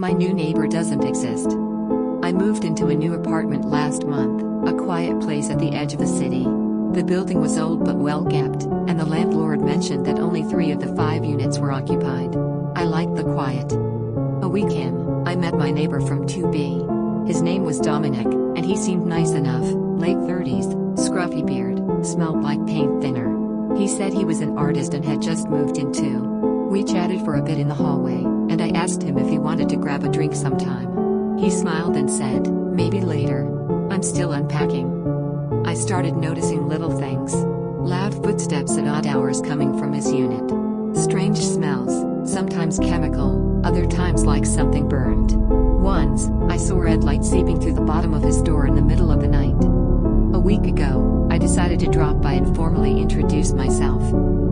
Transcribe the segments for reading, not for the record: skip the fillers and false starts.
My new neighbor doesn't exist. I moved into a new apartment last month, a quiet place at the edge of the city. The building was old but well kept, and the landlord mentioned that only 3 of the 5 units were occupied. I liked the quiet. A week in, I met my neighbor from 2B. His name was Dominic, and he seemed nice enough, late 30s, scruffy beard, smelled like paint thinner. He said he was an artist and had just moved in too. We chatted for a bit in the hallway, and I asked him if he wanted to grab a drink sometime. He smiled and said, "Maybe later. I'm still unpacking." I started noticing little things. Loud footsteps at odd hours coming from his unit. Strange smells, sometimes chemical, other times like something burned. Once, I saw red light seeping through the bottom of his door in the middle of the night. A week ago, I decided to drop by and formally introduce myself.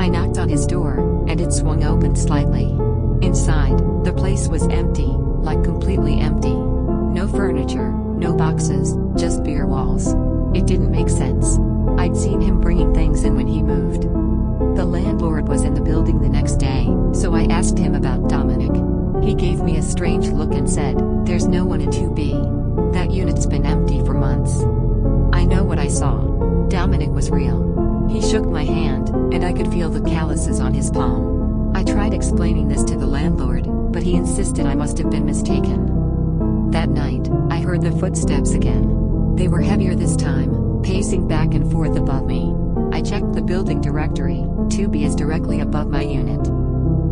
I knocked on his door, and it swung open slightly. Inside, the place was empty, like completely empty. No furniture, no boxes, just bare walls. It didn't make sense. I'd seen him bringing things in when he moved. The landlord was in the building the next day, so I asked him about Dominic. He gave me a strange look and said, "There's no one in 2B. That unit's been empty for months." I know what I saw. Dominic was real. He shook my hand, and I could feel the calluses on his palm. I tried explaining this to the landlord, but he insisted I must have been mistaken. That night, I heard the footsteps again. They were heavier this time, pacing back and forth above me. I checked the building directory. 2B is directly above my unit.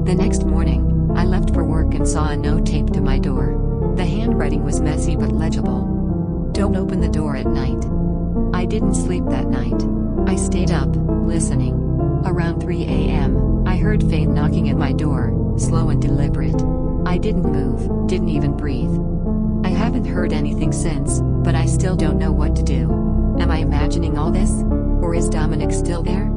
The next morning, I left for work and saw a note taped to my door. The handwriting was messy but legible. "Don't open the door at night." I didn't sleep that night. I stayed up, listening. Around 3 a.m., I heard faint knocking at my door, slow and deliberate. I didn't move, didn't even breathe. I haven't heard anything since, but I still don't know what to do. Am I imagining all this? Or is Dominic still there?